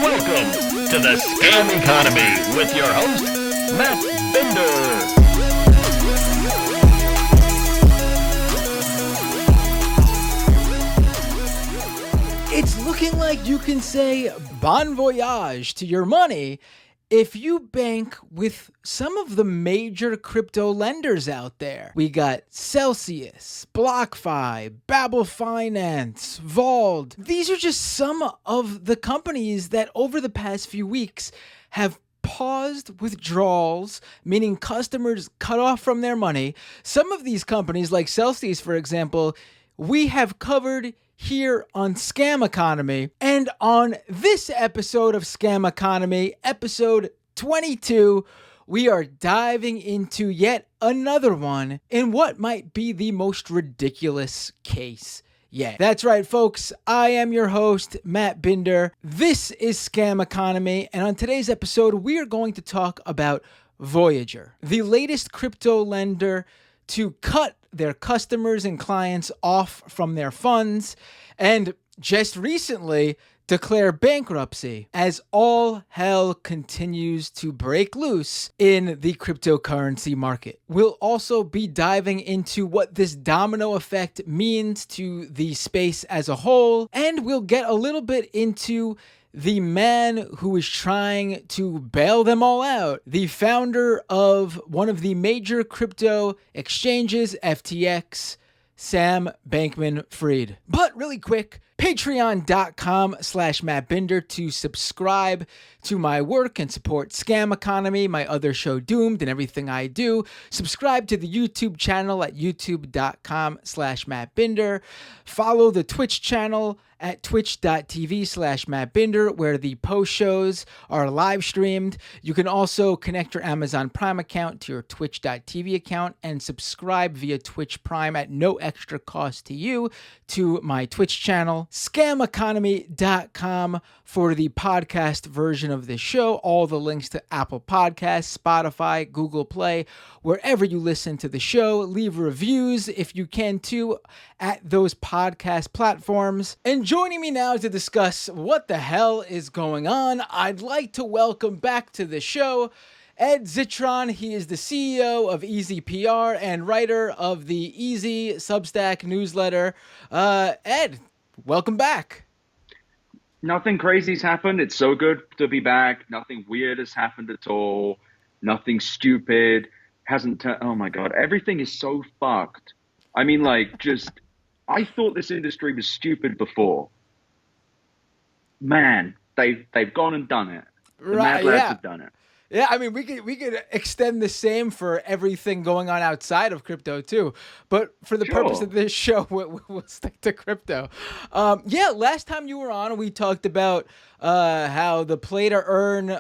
Welcome to the Scam Economy with your host, Matt Bender. It's looking like you can say bon voyage to your money if you bank with some of the major crypto lenders out there. We got Celsius, BlockFi, Babel Finance, Vault. These are just some of the companies that over the past few weeks have paused withdrawals, meaning customers cut off from their money. Some of these companies, like Celsius, for example, we have covered here on Scam Economy. And on this episode of Scam Economy, episode 22, we are diving into yet another one in what might be the most ridiculous case yet. That's right, folks. I am your host, Matt Binder. This is Scam Economy. And on today's episode, we are going to talk about Voyager, the latest crypto lender to cut their customers and clients off from their funds, and just recently declare bankruptcy as all hell continues to break loose in the cryptocurrency market. We'll also be diving into what this domino effect means to the space as a whole, and we'll get a little bit into the man who is trying to bail them all out, the founder of one of the major crypto exchanges, FTX, Sam Bankman-Fried. But really quick, patreon.com/MattBinder to subscribe to my work and support Scam Economy, my other show Doomed, and everything I do. Subscribe to the YouTube channel at youtube.com/MattBinder. Follow the Twitch channel at twitch.tv/MattBinder, where the post shows are live streamed. You can also connect your Amazon Prime account to your twitch.tv account and subscribe via Twitch Prime at no extra cost to you to my Twitch channel. Scameconomy.com for the podcast version of this show. All the links to Apple Podcasts, Spotify, Google Play, wherever you listen to the show. Leave reviews if you can too at those podcast platforms. And joining me now to discuss what the hell is going on, I'd like to welcome back to the show Ed Zitron. He is the CEO of Easy PR and writer of the Easy Substack newsletter. Ed, welcome back. Nothing crazy's happened. It's so good to be back. Nothing weird has happened at all. Nothing stupid hasn't oh my God, everything is so fucked. I mean, I thought this industry was stupid before. Man, they've gone and done it. The Mad Lads have done it. Yeah, I mean, we could extend the same for everything going on outside of crypto too. But for the purpose of this show, we'll stick to crypto. Last time you were on, we talked about how the play to earn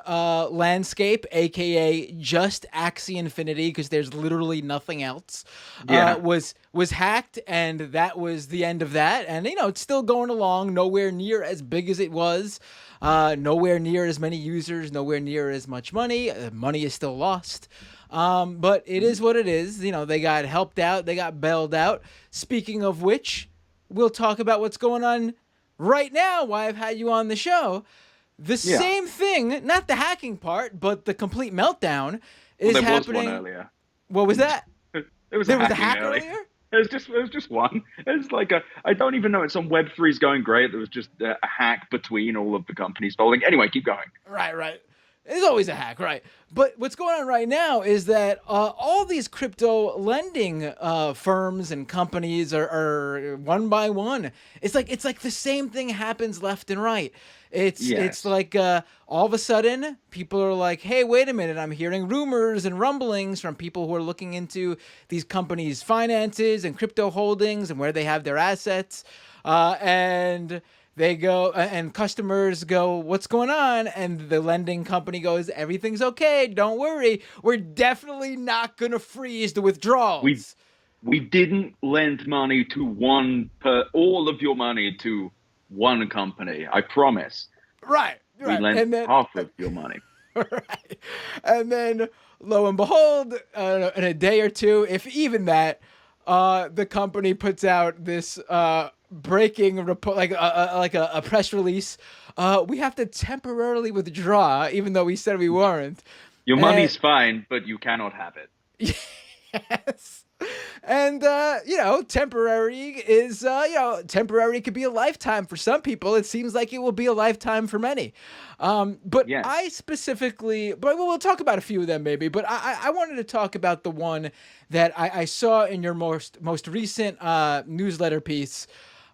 landscape, aka just Axie Infinity, because there's literally nothing else, was hacked, and that was the end of that. And it's still going along, nowhere near as big as it was. Nowhere near as many users, nowhere near as much money. Money is still lost. But it is what it is. They got helped out. They got bailed out. Speaking of which, we'll talk about what's going on right now, why I've had you on the show. The same thing, not the hacking part, but the complete meltdown is happening. Was one earlier. What was that? There was a hack earlier? It was just one. It's like I don't even know. It's on Web3's going great. There was just a hack between all of the companies folding. Anyway, keep going. Right. There's always a hack, right? But what's going on right now is that all these crypto lending firms and companies are one by one. It's like the same thing happens left and right. It's like all of a sudden people are like, hey, wait a minute, I'm hearing rumors and rumblings from people who are looking into these companies' finances and crypto holdings and where they have their assets. And they go and customers go, what's going on? And the lending company goes, everything's okay. Don't worry. We're definitely not going to freeze the withdrawals. We didn't lend money to all of your money to one company. I promise. Right. We lent half of your money. Right. And then lo and behold, in a day or two, if even that, the company puts out this breaking report, like a press release. We have to temporarily withdraw, even though we said we weren't. Your And money's fine, but you cannot have it. yes. And, temporary is, temporary could be a lifetime for some people. It seems like it will be a lifetime for many. But Yes. I specifically, but we'll talk about a few of them maybe, but I wanted to talk about the one that I saw in your most recent newsletter piece.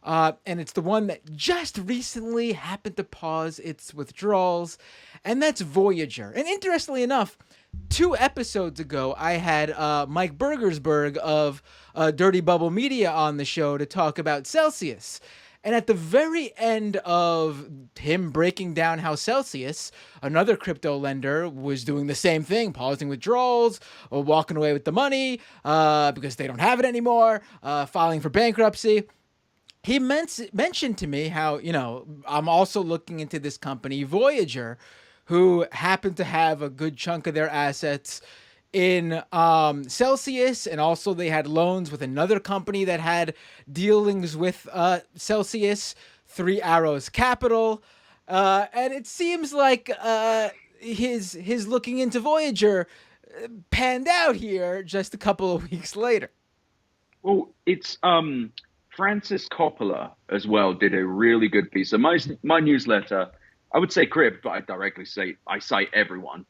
And it's the one that just recently happened to pause its withdrawals, and that's Voyager. And interestingly enough, 2 episodes ago, I had Mike Bergersberg of Dirty Bubble Media on the show to talk about Celsius. And at the very end of him breaking down how Celsius, another crypto lender, was doing the same thing, pausing withdrawals or walking away with the money because they don't have it anymore, filing for bankruptcy. He mentioned to me how, I'm also looking into this company, Voyager, who happened to have a good chunk of their assets in Celsius, and also they had loans with another company that had dealings with Celsius, Three Arrows Capital, and it seems like his looking into Voyager panned out here just a couple of weeks later. Well, it's Francis Coppola as well did a really good piece. So my newsletter, I would say Crib, but I cite everyone.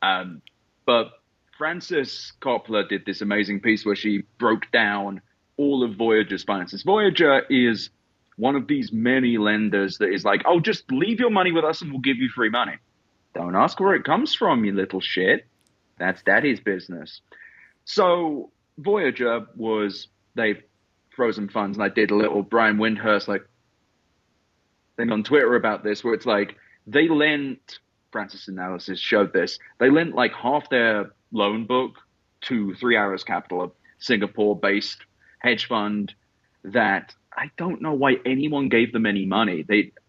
But Francis Coppola did this amazing piece where she broke down all of Voyager's finances. Voyager is one of these many lenders that is like, oh, just leave your money with us and we'll give you free money. Don't ask where it comes from, you little shit. That's daddy's business. So Voyager they've frozen funds, and I did a little Brian Windhurst thing on Twitter about this, where it's like they lent, Francis Analysis showed this, they lent like half their loan book to Three Arrows Capital, a Singapore-based hedge fund that I don't know why anyone gave them any money.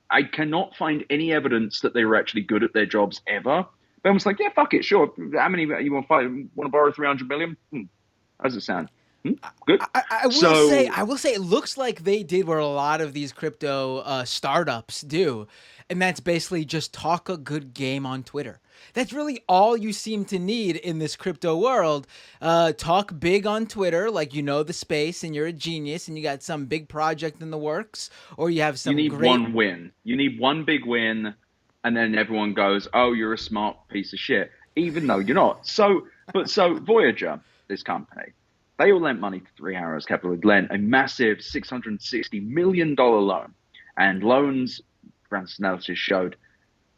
I cannot find any evidence that they were actually good at their jobs ever. But I was like, yeah, fuck it, sure. How many you want to borrow 300 million? How does it sound? Good. I will say it looks like they did what a lot of these crypto startups do, and that's basically just talk a good game on Twitter. That's really all you seem to need in this crypto world. Talk big on Twitter, like you know the space and you're a genius and you got some big project in the works, or you have some You need one win. You need one big win, and then everyone goes, oh, you're a smart piece of shit, even though you're not. So Voyager, this company, they all lent money to Three Arrows Capital. They lent a massive $660 million loan. And loans, Francis Analysis showed,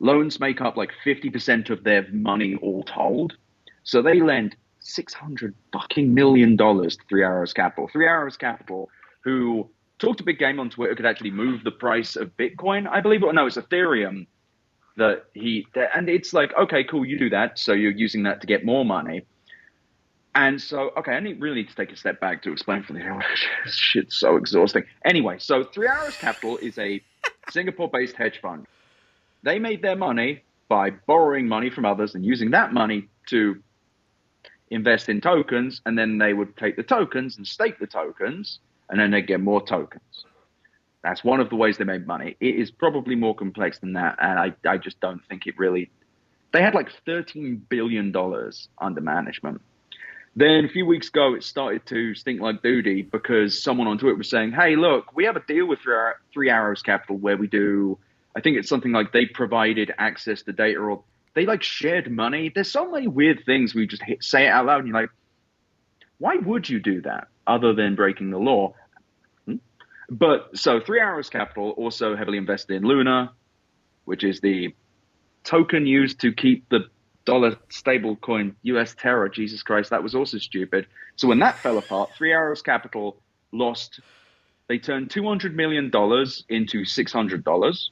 loans make up like 50% of their money all told. So they lent $600 fucking million to Three Arrows Capital. Three Arrows Capital, who talked a big game on Twitter, could actually move the price of Bitcoin, I believe. Or no, it's Ethereum. And it's like, okay, cool, you do that. So you're using that to get more money. And so, okay, I really need to take a step back to explain for the this shit's so exhausting. Anyway, so Three Arrows Capital is a Singapore-based hedge fund. They made their money by borrowing money from others and using that money to invest in tokens, and then they would take the tokens and stake the tokens, and then they'd get more tokens. That's one of the ways they made money. It is probably more complex than that, and I just don't think it really... They had like $13 billion under management. Then a few weeks ago, it started to stink like duty because someone on Twitter was saying, hey, look, we have a deal with Three Arrows Capital where we do, I think it's something like they provided access to data or they like shared money. There's so many weird things we just say it out loud and you're like, why would you do that other than breaking the law? But so Three Arrows Capital also heavily invested in Luna, which is the token used to keep the dollar stable coin US Terror. Jesus Christ, that was also stupid. So when that fell apart, Three Arrows Capital lost. They turned $200 million into $600.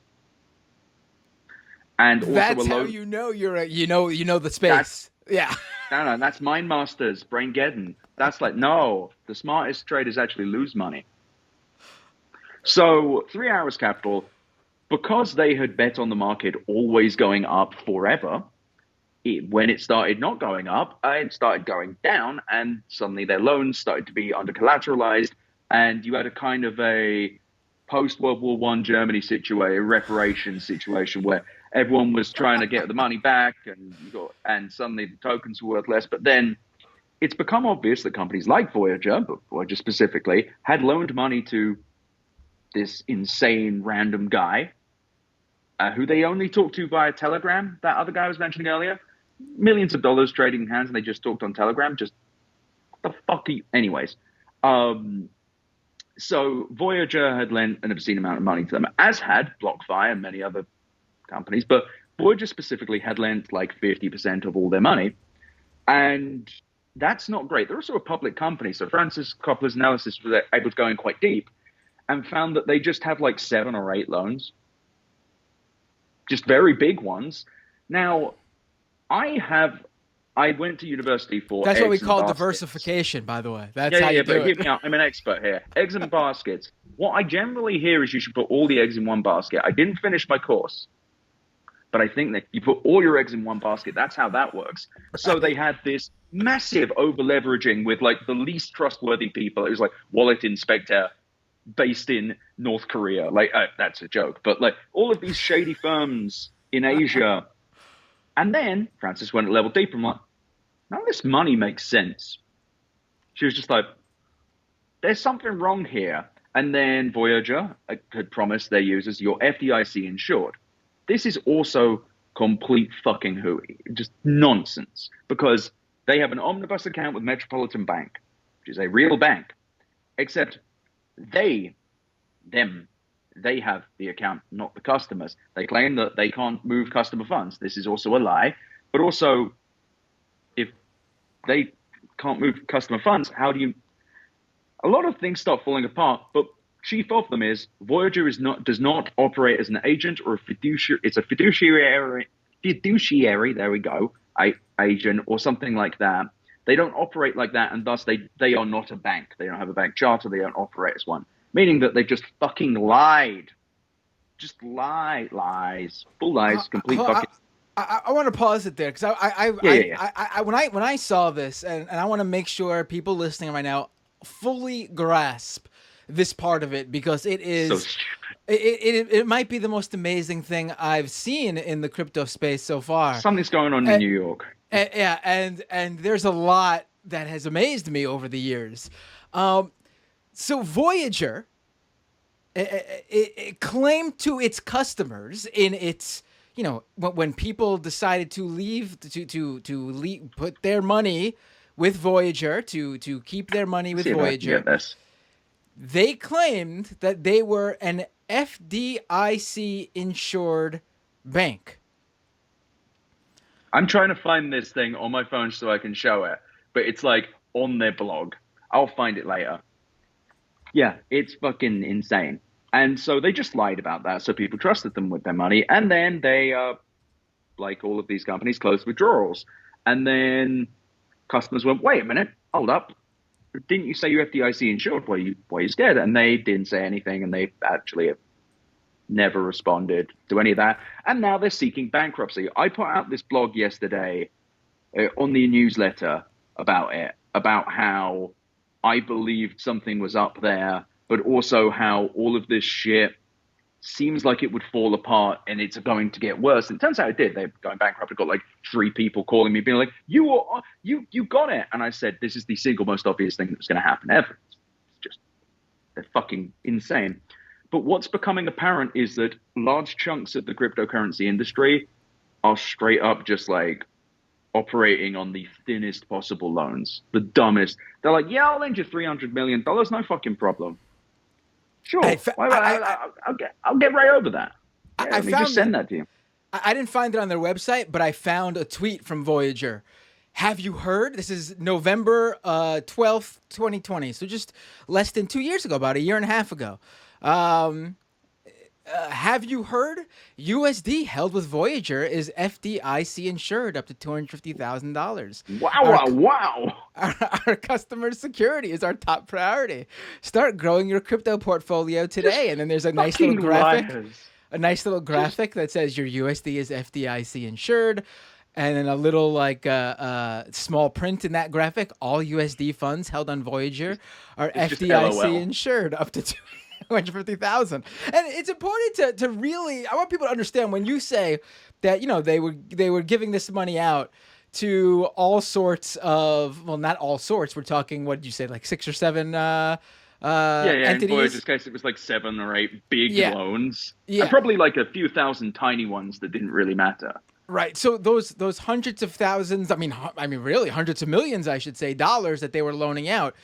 And also that's how you know you know the space. Yeah. No, that's Mind Masters, Braingeddon. That's like, no, the smartest traders actually lose money. So Three Arrows Capital, because they had bet on the market always going up forever, when it started not going up, it started going down, and suddenly their loans started to be under collateralized, and you had a kind of a post-World War One Germany situation, reparation situation, where everyone was trying to get the money back, and suddenly the tokens were worth less. But then it's become obvious that companies like Voyager, but Voyager specifically, had loaned money to this insane random guy who they only talked to via Telegram. That other guy I was mentioning earlier, millions of dollars trading hands, and they just talked on Telegram. Just what the fuck are you? Anyways, so Voyager had lent an obscene amount of money to them, as had BlockFi and many other companies, but Voyager specifically had lent like 50% of all their money, and that's not great. They're also a public company, so Francis Coppola's analysis was able to go in quite deep and found that they just have like 7 or 8 loans, just very big ones. Now, I went to university for That's what we eggs and call baskets. diversification, by the way. That's how you do but it. hear me out. I'm an expert here. Eggs and baskets. What I generally hear is you should put all the eggs in one basket. I didn't finish my course, but I think that you put all your eggs in one basket. That's how that works. So they had this massive over leveraging with like the least trustworthy people. It was like Wallet Inspector based in North Korea. Like, that's a joke, but like all of these shady firms in Asia. And then Francis went a level deeper. I'm like, none of this money makes sense. She was just like, there's something wrong here. And then Voyager had promised their users, you're FDIC insured. This is also complete fucking hooey. Just nonsense. Because they have an omnibus account with Metropolitan Bank, which is a real bank. Except they have the account, not the customers. They claim that they can't move customer funds. This is also a lie. But also, if they can't move customer funds, how do you... A lot of things start falling apart, but chief of them is Voyager does not operate as an agent or a fiduciary. It's a fiduciary, there we go, agent or something like that. They don't operate like that, and thus they are not a bank. They don't have a bank charter. They don't operate as one, meaning that they've just fucking lied. Just lies, full lies, complete fucking... I want to pause it there because when I saw this, and I want to make sure people listening right now fully grasp this part of it, because it is so stupid. It might be the most amazing thing I've seen in the crypto space so far. Something's going on in New York. And there's a lot that has amazed me over the years. So Voyager it claimed to its customers in its, you know, when people decided to leave to put their money with Voyager, to keep their money with Voyager, they claimed that they were an FDIC insured bank. I'm trying to find this thing on my phone so I can show it, but it's like on their blog. I'll find it later. Yeah, it's fucking insane. And so they just lied about that, so people trusted them with their money. And then they, like all of these companies, closed withdrawals. And then customers went, wait a minute, hold up. Didn't you say you're FDIC insured? Why are you scared? And they didn't say anything, and they actually have never responded to any of that. And now they're seeking bankruptcy. I put out this blog yesterday on the newsletter about it, about how I believed something was up there, but also how all of this shit seems like it would fall apart and it's going to get worse. And it turns out it did. They're going bankrupt. I got like 3 people calling me being like, you got it. And I said, this is the single most obvious thing that's going to happen ever. It's just, they're fucking insane. But what's becoming apparent is that large chunks of the cryptocurrency industry are straight up just like operating on the thinnest possible loans, the dumbest. They're like, yeah, I'll lend you $300 million. No fucking problem. Sure. I'll get right over that. Yeah, let me just send that to you. I didn't find it on their website, but I found a tweet from Voyager. Have you heard? This is November 12th, 2020. So just less than 2 years ago, about a year and a half ago. Have you heard? USD held with Voyager is FDIC insured up to $250,000. Wow. Our customer security is our top priority. Start growing your crypto portfolio today. And then there's a nice little graphic. That says your USD is FDIC insured. And then a little small print in that graphic. All USD funds held on Voyager are FDIC insured up to 250,000. And it's important to really, I want people to understand when you say that, they were giving this money out to all sorts of, well, not all sorts. We're talking, what did you say, like 6 or 7 entities? In Voyager's case, it was like 7 or 8 big loans. Yeah. And probably like a few thousand tiny ones that didn't really matter. Right. So those hundreds of thousands, I mean, really hundreds of millions, I should say, dollars that they were loaning out,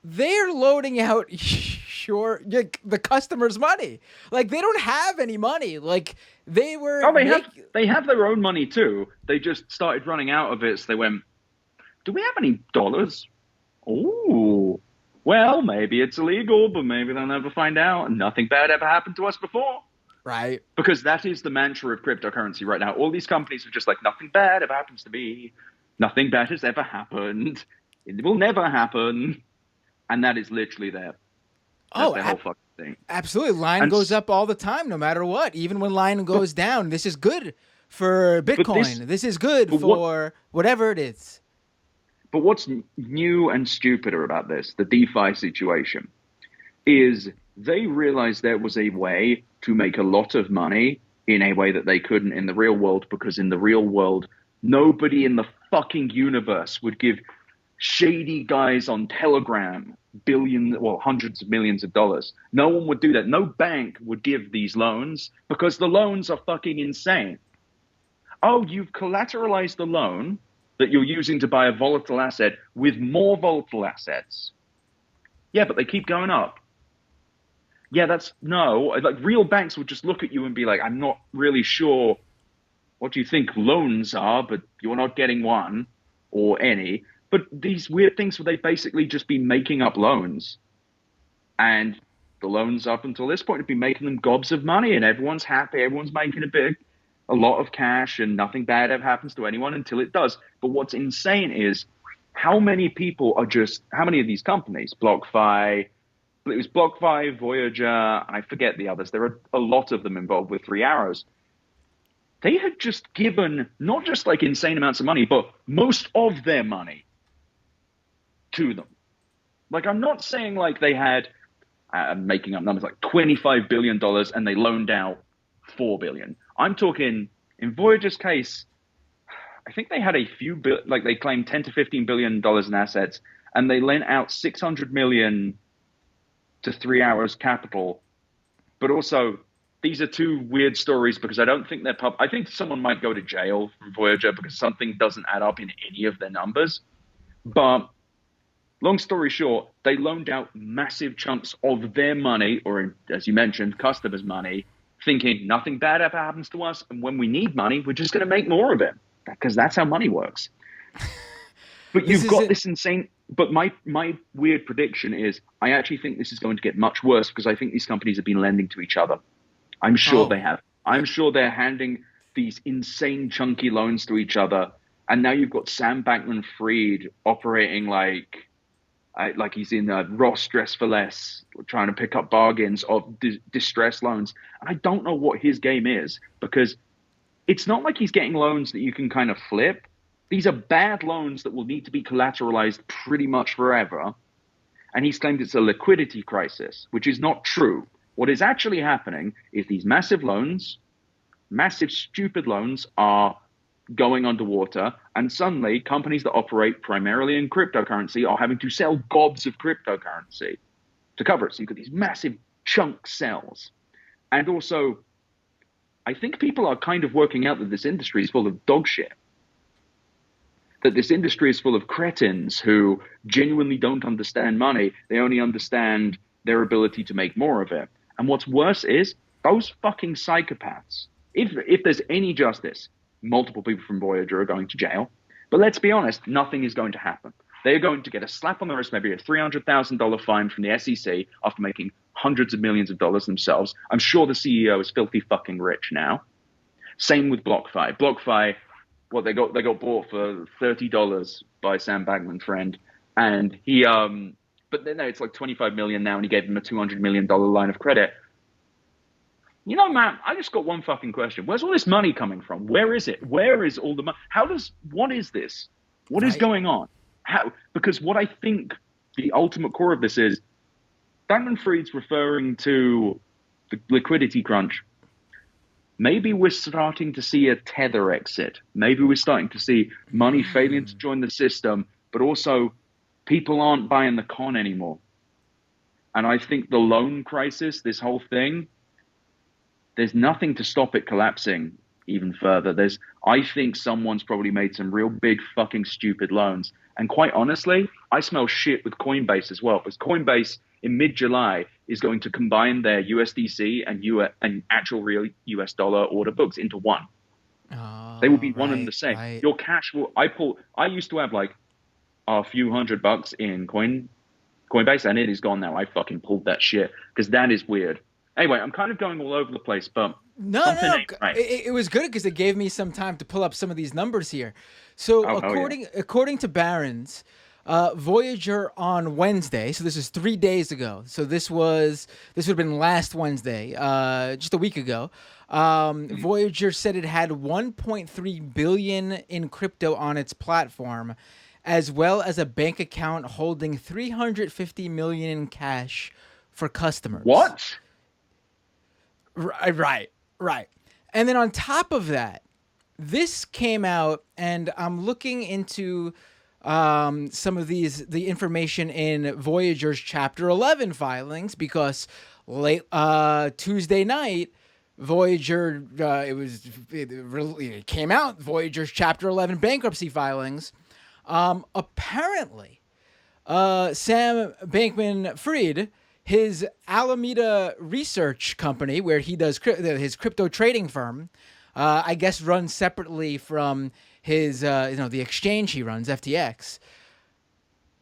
they're loaning out the customer's money. Like, they don't have any money. Like, they were... Oh, they have their own money too. They just started running out of it, so they went, do we have any dollars? Oh, well, maybe it's illegal, but maybe they'll never find out, and nothing bad ever happened to us before. Right. Because that is the mantra of cryptocurrency right now. All these companies are just like, nothing bad ever happens to me. Nothing bad has ever happened. It will never happen. And that is literally their whole fucking thing. Absolutely. Line goes up all the time, no matter what. Even when line goes down, this is good for Bitcoin. This is good for whatever it is. But what's new and stupider about this, the DeFi situation, is they realized there was a way to make a lot of money in a way that they couldn't in the real world, because in the real world, nobody in the fucking universe would give shady guys on Telegram hundreds of millions of dollars. No one would do that. No bank would give these loans because the loans are fucking insane. Oh, you've collateralized the loan that you're using to buy a volatile asset with more volatile assets. Yeah, but they keep going up. Yeah, like real banks would just look at you and be like, I'm not really sure what you think loans are, but you're not getting one or any. But these weird things where they basically just be making up loans. And the loans up until this point have been making them gobs of money, and everyone's happy. Everyone's making a lot of cash, and nothing bad ever happens to anyone until it does. But what's insane is how many of these companies, BlockFi, it was BlockFi, Voyager, and I forget the others. There are a lot of them involved with 3 Arrows. They had just given not just like insane amounts of money, but most of their money to them. Like, I'm not saying like they had, I'm making up numbers, like $25 billion and they loaned out $4 billion. I'm talking, in Voyager's case, I think they had they claimed $10 to $15 billion in assets, and they lent out $600 million to 3 Arrows Capital. But also, these are two weird stories because I don't think they're I think someone might go to jail from Voyager because something doesn't add up in any of their numbers. But long story short, they loaned out massive chunks of their money, or as you mentioned, customers' money, thinking nothing bad ever happens to us, and when we need money, we're just going to make more of it, because that's how money works. But you've got this insane... But my weird prediction is I actually think this is going to get much worse, because I think these companies have been lending to each other. I'm sure they have. I'm sure they're handing these insane chunky loans to each other, and now you've got Sam Bankman-Fried operating like he's in Ross Dress for Less, trying to pick up bargains of distressed loans. And I don't know what his game is, because it's not like he's getting loans that you can kind of flip. These are bad loans that will need to be collateralized pretty much forever. And he's claimed it's a liquidity crisis, which is not true. What is actually happening is these massive loans, massive stupid loans, are going underwater, and suddenly companies that operate primarily in cryptocurrency are having to sell gobs of cryptocurrency to cover it. So you've got these massive chunk sells. And also, I think people are kind of working out that this industry is full of dog shit. That this industry is full of cretins who genuinely don't understand money. They only understand their ability to make more of it. And what's worse is those fucking psychopaths, if there's any justice, multiple people from Voyager are going to jail. But let's be honest, nothing is going to happen. They're going to get a slap on the wrist, maybe a $300,000 fine from the SEC after making hundreds of millions of dollars themselves. I'm sure the CEO is filthy fucking rich now. Same with BlockFi. BlockFi, they got bought for $30 by Sam Bankman-Fried, and he but then it's like $25 million now, and he gave him a $200 million line of credit. You know, Matt, I just got one fucking question. Where's all this money coming from? Where is it? Where is all the money? What is this? What is going on? How? Because what I think the ultimate core of this is, Bankman-Fried's referring to the liquidity crunch. Maybe we're starting to see a Tether exit. Maybe we're starting to see money failing to join the system, but also people aren't buying the con anymore. And I think the loan crisis, this whole thing, there's nothing to stop it collapsing even further. I think someone's probably made some real big fucking stupid loans. And quite honestly, I smell shit with Coinbase as well, because Coinbase in mid-July is going to combine their USDC and actual real US dollar order books into one. Oh, they will be one and the same. Right. Your cash will. I used to have like a few $100 in Coinbase, and it is gone now. I fucking pulled that shit because that is weird. Anyway, I'm kind of going all over the place, but No. right. It was good because it gave me some time to pull up some of these numbers here. So according to Barron's, Voyager on Wednesday, so this is 3 days ago. So this would have been last Wednesday, just a week ago. Voyager said it had 1.3 billion in crypto on its platform, as well as a bank account holding 350 million in cash for customers. What? Right. And then on top of that, this came out, and I'm looking into some of the information in Voyager's Chapter 11 filings, because late Tuesday night, Voyager, it came out, Voyager's Chapter 11 bankruptcy filings. Apparently, Sam Bankman-Fried, his Alameda research company, where he does his crypto trading firm, I guess runs separately from his, the exchange he runs, FTX,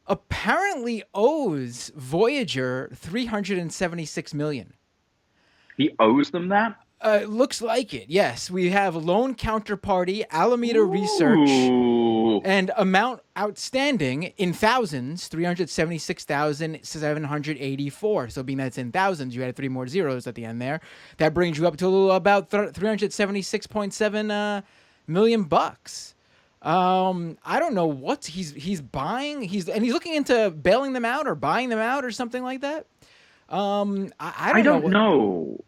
apparently owes Voyager $376 million. He owes them that? Looks like it, yes. We have loan counterparty, Alameda Research, and amount outstanding in thousands, 376,784. So being that it's in thousands, you add 3 more zeros at the end there. That brings you up to about 376.7 million bucks. I don't know what he's buying. He's looking into bailing them out or buying them out or something like that. I don't know.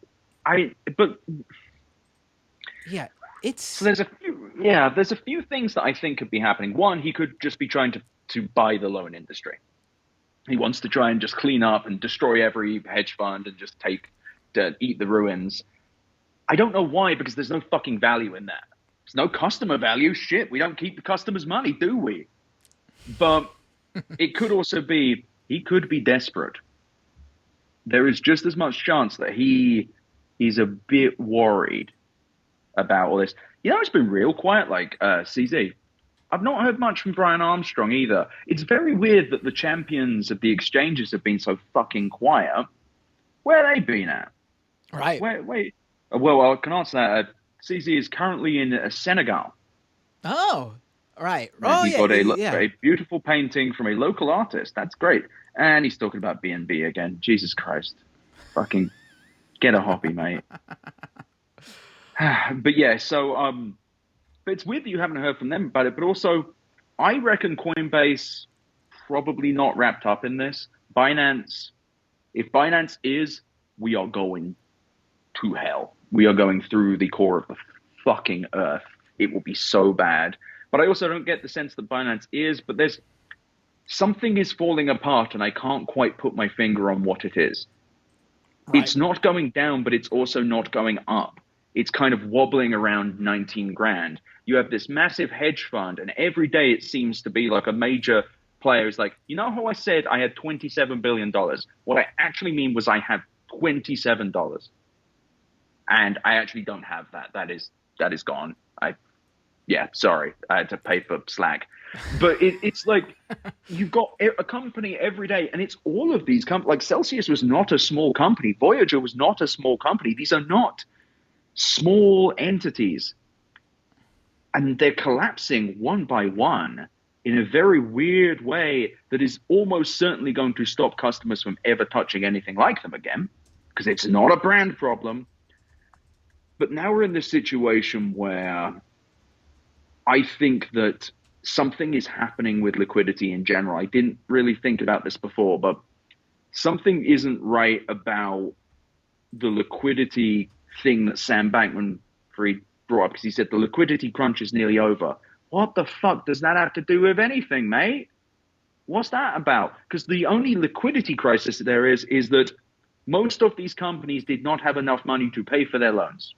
Yeah, it's so there's a few things that I think could be happening. One, he could just be trying to buy the loan industry. He wants to try and just clean up and destroy every hedge fund and just eat the ruins. I don't know why, because there's no fucking value in that. There's no customer value. Shit, we don't keep the customers' money, do we? But it could also be he could be desperate. There is just as much chance that he's a bit worried about all this. It's been real quiet, like CZ. I've not heard much from Brian Armstrong either. It's very weird that the champions of the exchanges have been so fucking quiet. Where have they been at? Right. Wait. Well, I can answer that. CZ is currently in Senegal. Oh, right. He got a beautiful painting from a local artist. That's great. And he's talking about B&B again. Jesus Christ. Fucking get a hobby, mate. But yeah, so but it's weird that you haven't heard from them about it. But also, I reckon Coinbase probably not wrapped up in this. Binance, if Binance is, we are going to hell. We are going through the core of the fucking earth. It will be so bad. But I also don't get the sense that Binance is, but there's something is falling apart, and I can't quite put my finger on what it is. Right. It's not going down, but it's also not going up. It's kind of wobbling around 19 grand. You have this massive hedge fund, and every day it seems to be like a major player is like, you know how I said I had $27 billion? What I actually mean was I have $27. And I actually don't have that. That is gone. Sorry. I had to pay for Slack. But it's like you've got a company every day, and it's all of these companies. Like Celsius was not a small company. Voyager was not a small company. These are not small entities. And they're collapsing one by one in a very weird way that is almost certainly going to stop customers from ever touching anything like them again, because it's not a brand problem. But now we're in this situation where I think that something is happening with liquidity in general. I didn't really think about this before, but something isn't right about the liquidity thing that Sam Bankman-Fried brought up, because he said the liquidity crunch is nearly over. What the fuck does that have to do with anything, mate? What's that about? Because the only liquidity crisis there is that most of these companies did not have enough money to pay for their loans.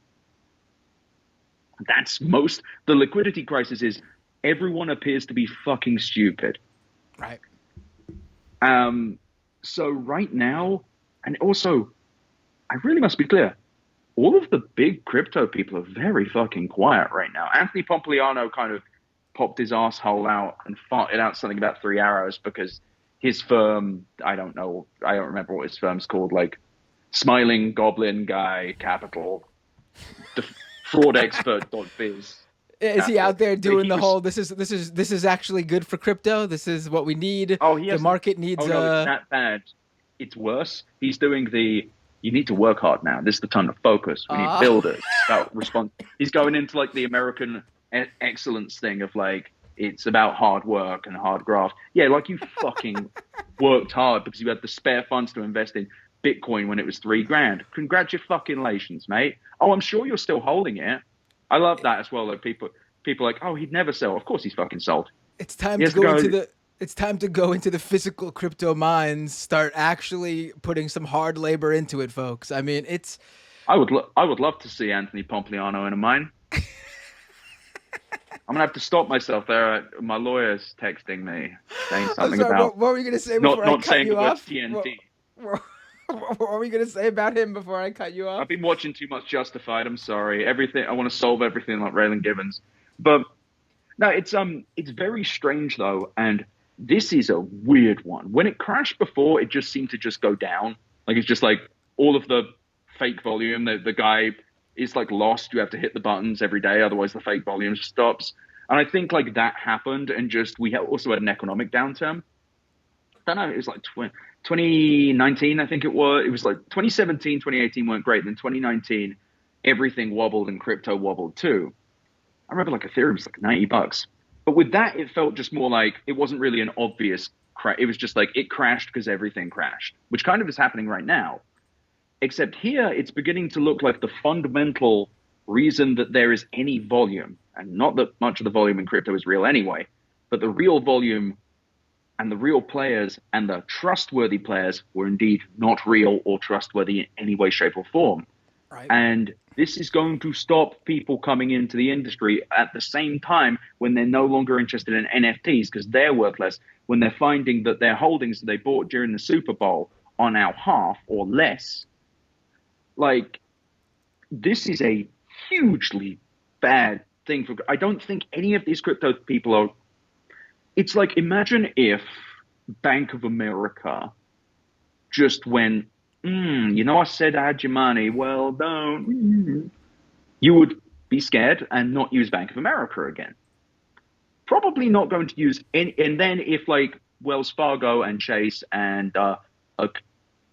The liquidity crisis is everyone appears to be fucking stupid. Right. So right now, and also, I really must be clear, all of the big crypto people are very fucking quiet right now. Anthony Pompliano kind of popped his asshole out and farted out something about 3 arrows because his firm, I don't remember what his firm's called, like Smiling Goblin Guy Capital, the fraud expert.biz. Is he out there doing the whole, this is actually good for crypto? This is what we need. Oh, the market needs. Oh, no, it's that bad. It's worse. He's doing you need to work hard now. This is the time to focus. We need builders. He's going into like the American excellence thing of like, it's about hard work and hard graft. Yeah, like you fucking worked hard because you had the spare funds to invest in Bitcoin when it was $3,000. Congratulations, mate. Oh, I'm sure you're still holding it. I love that as well. Like people are like, oh, he'd never sell. Of course he's fucking sold. It's time to go into the. It's time to go into the physical crypto mines. Start actually putting some hard labor into it, folks. I mean, it's. I would love to see Anthony Pompliano in a mine. I'm gonna have to stop myself there. My lawyer's texting me saying something about. What were you gonna say before I cut you off? TNT. What were we gonna say about him before I cut you off? I've been watching too much Justified. I'm sorry. Everything I want to solve everything like Raylan Givens, but no, it's very strange though, and this is a weird one. When it crashed before, it just seemed to just go down. Like it's just like all of the fake volume. The guy is like lost. You have to hit the buttons every day, otherwise the fake volume stops. And I think like that happened, and just we also had an economic downturn. I don't know. It was like 2019, I think it was. It was like 2017, 2018 weren't great. Then 2019, everything wobbled and crypto wobbled too. I remember like Ethereum was like $90. But with that, it felt just more like it wasn't really an obvious crash. It was just like it crashed because everything crashed, which kind of is happening right now. Except here, it's beginning to look like the fundamental reason that there is any volume, and not that much of the volume in crypto is real anyway, but the real volume and the real players and the trustworthy players were indeed not real or trustworthy in any way, shape, or form. Right. And this is going to stop people coming into the industry at the same time when they're no longer interested in NFTs because they're worthless, when they're finding that their holdings that they bought during the Super Bowl are now half or less. Like, this is a hugely bad thing for. I don't think any of these crypto people are. It's like, imagine if Bank of America just went, I said I had your money. Well, don't. You would be scared and not use Bank of America again. Probably not going to use any. And then if like Wells Fargo and Chase and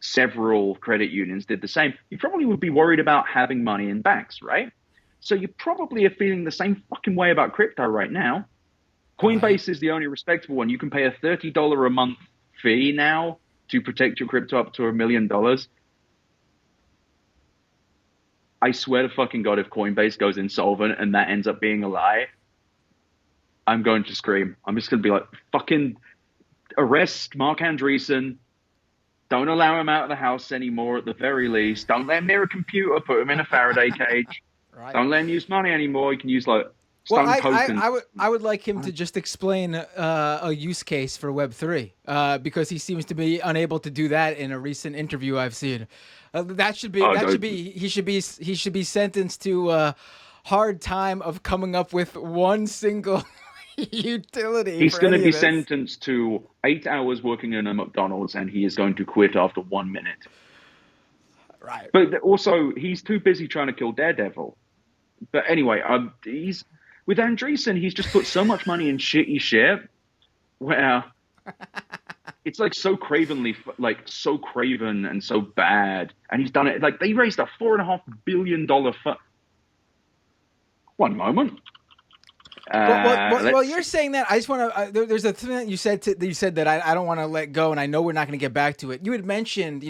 several credit unions did the same, you probably would be worried about having money in banks, right? So you probably are feeling the same fucking way about crypto right now. Coinbase is the only respectable one. You can pay a $30 a month fee now to protect your crypto up to $1 million. I swear to fucking God, if Coinbase goes insolvent and that ends up being a lie, I'm going to scream. I'm just going to be like, fucking arrest Mark Andreessen. Don't allow him out of the house anymore at the very least. Don't let him near a computer. Put him in a Faraday cage. Right. Don't let him use money anymore. You can use like stone tokens. I would like him to just explain a use case for Web3 because he seems to be unable to do that in a recent interview I've seen. He should be sentenced to a hard time of coming up with one single utility. He's going to be sentenced to 8 hours working in a McDonald's, and he is going to quit after 1 minute. Right. But also, he's too busy trying to kill Daredevil. But anyway, he's with Andreessen. He's just put so much money in shitty shit, where it's like so craven and so bad. And he's done it like they raised a $4.5 billion fund. One moment. Well, you're saying that. I just want to. There's a thing that you said that I don't want to let go, and I know we're not going to get back to it. You had mentioned,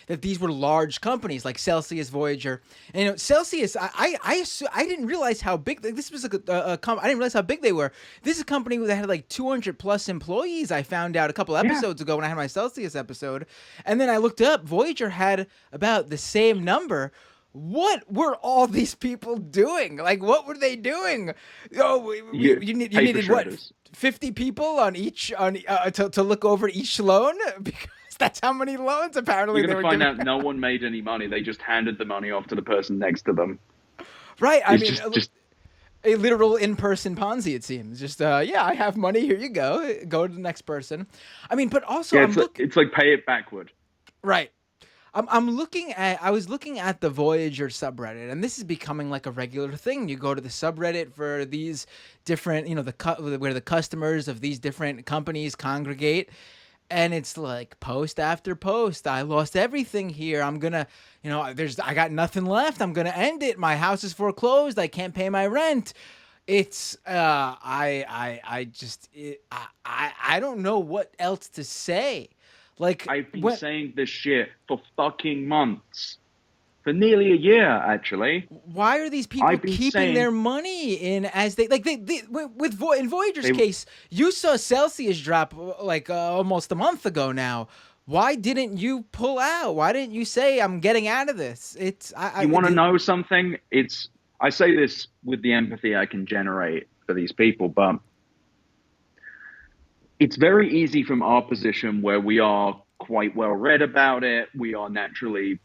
that these were large companies like Celsius, Voyager, and Celsius. I didn't realize how big this was. I didn't realize how big they were. This is a company that had like 200 plus employees. I found out a couple episodes ago when I had my Celsius episode, and then I looked up. Voyager had about the same number. What were all these people doing? Like, what were they doing? Oh, you needed what? 50 people on each to look over each loan because that's how many loans apparently you're they were gonna find giving. out no one made any money. They just handed the money off to the person next to them. Right. I mean, just a literal in-person Ponzi. It seems. Just I have money. Here you go. Go to the next person. I mean, but also it's like pay it backward. Right. I was looking at the Voyager subreddit, and this is becoming like a regular thing. You go to the subreddit for these different, where the customers of these different companies congregate, and it's like post after post. I lost everything here. I'm gonna, I got nothing left. I'm gonna end it. My house is foreclosed. I can't pay my rent. It's I don't know what else to say. Like, I've been saying this shit for fucking months. For nearly a year, actually. Why are these people keeping their money in as in Voyager's case, you saw Celsius drop like almost a month ago now. Why didn't you pull out? Why didn't you say, I'm getting out of this? You want to know something? I say this with the empathy I can generate for these people, but it's very easy from our position where we are quite well read about it. We are naturally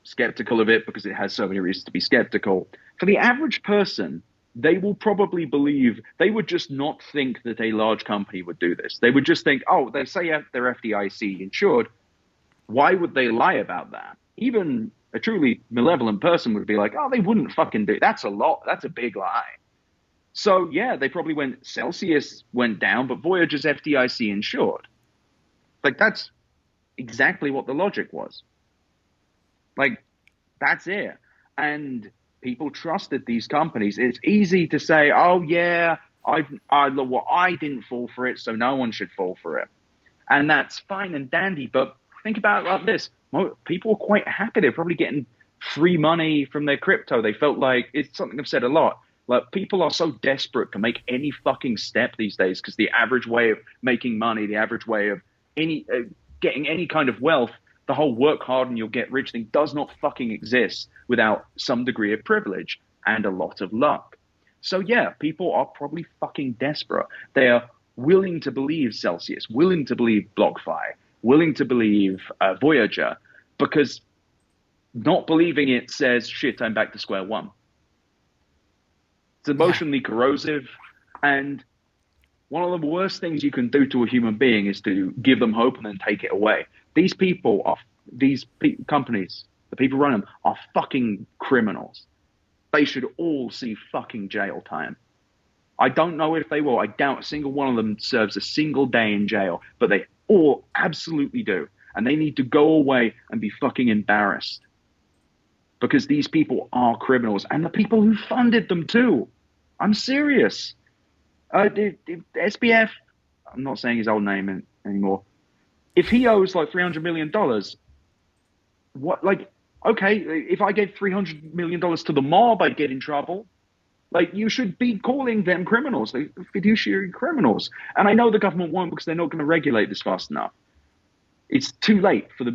skeptical of it because it has so many reasons to be skeptical. For the average person, they will probably believe, they would just not think that a large company would do this. They would just think, oh, they say they're FDIC insured. Why would they lie about that? Even a truly malevolent person would be like, oh, they wouldn't fucking do it. That's a big lie. So, yeah, they probably Celsius went down, but Voyager's FDIC insured. Like, that's exactly what the logic was. Like, that's it. And people trusted these companies. It's easy to say, oh, yeah, I didn't fall for it, so no one should fall for it. And that's fine and dandy, but think about it like this. People were quite happy. They're probably getting free money from their crypto. They felt like, it's something I've said a lot, like, people are so desperate to make any fucking step these days because the average way of making money, the average way of getting any kind of wealth, the whole work hard and you'll get rich thing does not fucking exist without some degree of privilege and a lot of luck. So, yeah, people are probably fucking desperate. They are willing to believe Celsius, willing to believe BlockFi, willing to believe Voyager, because not believing it says, shit, I'm back to square one. It's emotionally corrosive, and one of the worst things you can do to a human being is to give them hope and then take it away. These companies, the people running them, are fucking criminals. They should all see fucking jail time. I don't know if they will. I doubt a single one of them serves a single day in jail, but they all absolutely do. And they need to go away and be fucking embarrassed. Because these people are criminals, and the people who funded them too. I'm serious. SBF, I'm not saying his old name anymore. If he owes like $300 million, what, like, okay, if I gave $300 million to the mob, I'd get in trouble. Like, you should be calling them criminals, they're fiduciary criminals. And I know the government won't because they're not going to regulate this fast enough. It's too late for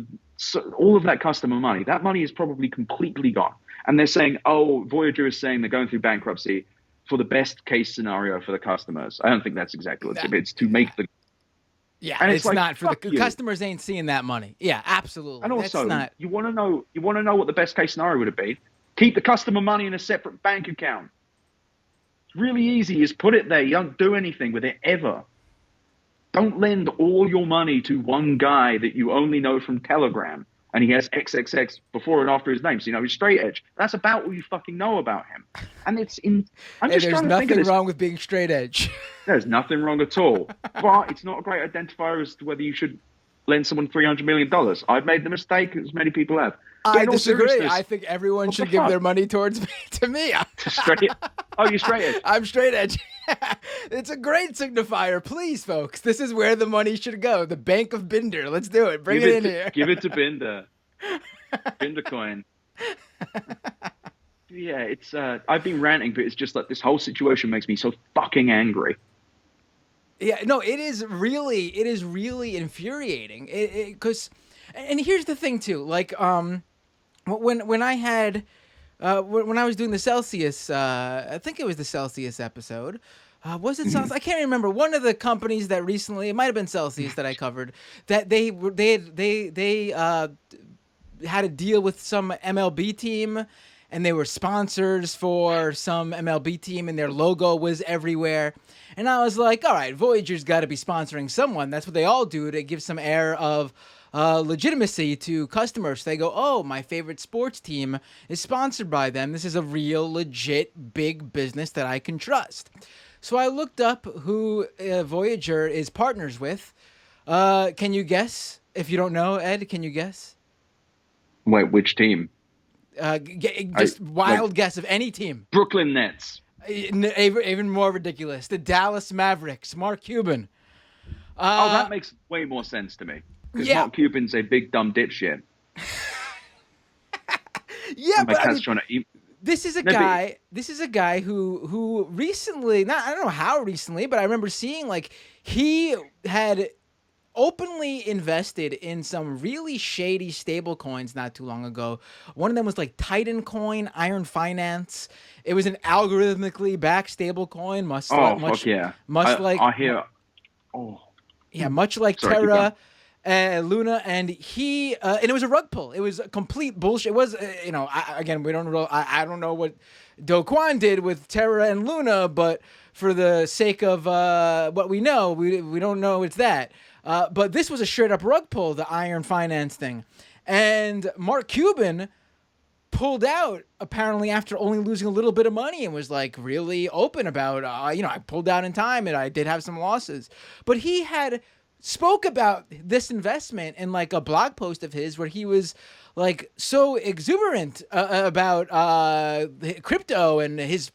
all of that customer money. That money is probably completely gone. And they're saying, oh, Voyager is saying they're going through bankruptcy for the best case scenario for the customers. I don't think that's exactly what it's to make the... Yeah, and it's like, not for the customers ain't seeing that money. Yeah, absolutely. And also, you want to know what the best case scenario would be? Keep the customer money in a separate bank account. It's really easy. Just put it there. You don't do anything with it ever. Don't lend all your money to one guy that you only know from Telegram, and he has XXX before and after his name, so you know he's straight edge. That's about all you fucking know about him. And there's nothing wrong with being straight edge. There's nothing wrong at all. But it's not a great identifier as to whether you should lend someone $300 million. I've made the mistake, as many people have. I disagree. I think everyone should give their money towards me. To me. Straight. Oh, you're straight edge. I'm straight edge. It's a great signifier. Please, folks, this is where the money should go. The Bank of Binder. Let's do it. Bring it in here. Give it to Binder. Binder coin. Yeah, it's. I've been ranting, but it's just like this whole situation makes me so fucking angry. Yeah, no, it is really infuriating. Because, and here's the thing too. Like, when I had, when I was doing the Celsius, I think it was the Celsius episode. Was it Celsius? I can't remember. One of the companies that recently, it might have been Celsius that I covered, that they had a deal with some MLB team, and they were sponsors for some MLB team, and their logo was everywhere. And I was like, all right, Voyager's got to be sponsoring someone. That's what they all do to give some air of legitimacy to customers. They go, oh, my favorite sports team is sponsored by them. This is a real, legit, big business that I can trust. So I looked up who Voyager is partners with. Can you guess? If you don't know, Ed, can you guess? Wait, which team? Wild guess of any team. Brooklyn Nets. Even more ridiculous. The Dallas Mavericks. Mark Cuban. That makes way more sense to me. Because Mark Cuban's a big dumb dipshit. Yeah, but this is a guy. This is a guy who recently, I don't know how recently, but I remember seeing like he had openly invested in some really shady stable coins not too long ago. One of them was like Titan Coin, Iron Finance. It was an algorithmically backed stable coin, much like Terra, Luna, and it was a rug pull. It was a complete bullshit. It was, we don't I don't know what Do Kwon did with Terra and Luna, but for the sake of what we know, we don't know it's that. But this was a straight up rug pull, the Iron Finance thing. And Mark Cuban pulled out apparently after only losing a little bit of money and was like really open about, I pulled out in time and I did have some losses. But he had spoke about this investment in like a blog post of his where he was like so exuberant about crypto and his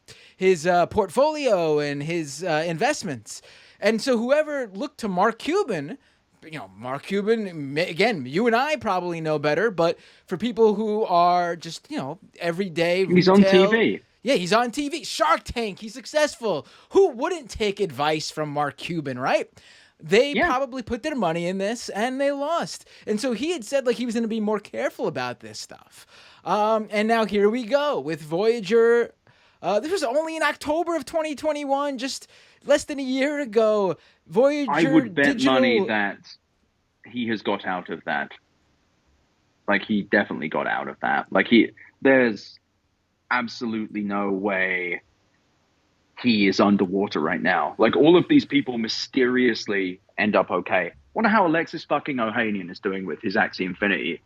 portfolio and his investments. And so whoever looked to Mark Cuban, Mark Cuban, again, you and I probably know better, but for people who are just, everyday retail. He's on TV. Yeah, he's on TV. Shark Tank, he's successful. Who wouldn't take advice from Mark Cuban, right? They probably put their money in this and they lost. And so he had said like he was going to be more careful about this stuff. And now here we go with Voyager. This was only in October of 2021, just less than a year ago. Voyager I would bet Digital... money that he has got out of that. Like, he definitely got out of that. Like, there's absolutely no way he is underwater right now. Like, all of these people mysteriously end up okay. Wonder how Alexis fucking Ohanian is doing with his Axie Infinity.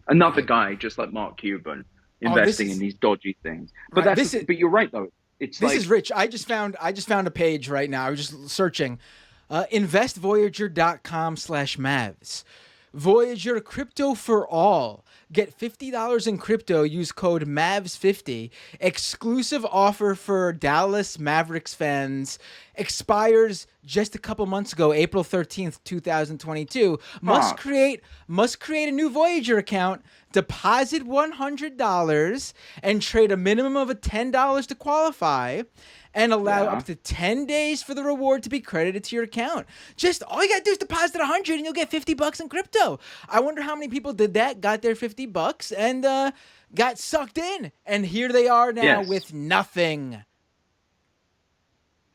Another guy just like Mark Cuban investing in these dodgy things. But but you're right though. This is rich. I just found a page right now. I was just searching. Investvoyager.com/Mavs. Voyager Crypto for All. Get $50 in crypto. Use code MAVS50. Exclusive offer for Dallas Mavericks fans. Expires just a couple months ago, April 13th, 2022. Must create a new Voyager account. Deposit $100 and trade a minimum of $10 to qualify. And allow up to 10 days for the reward to be credited to your account. Just all you gotta do is deposit $100 and you'll get $50 in crypto. I wonder how many people did that, got their $50 and got sucked in. And here they are now with nothing.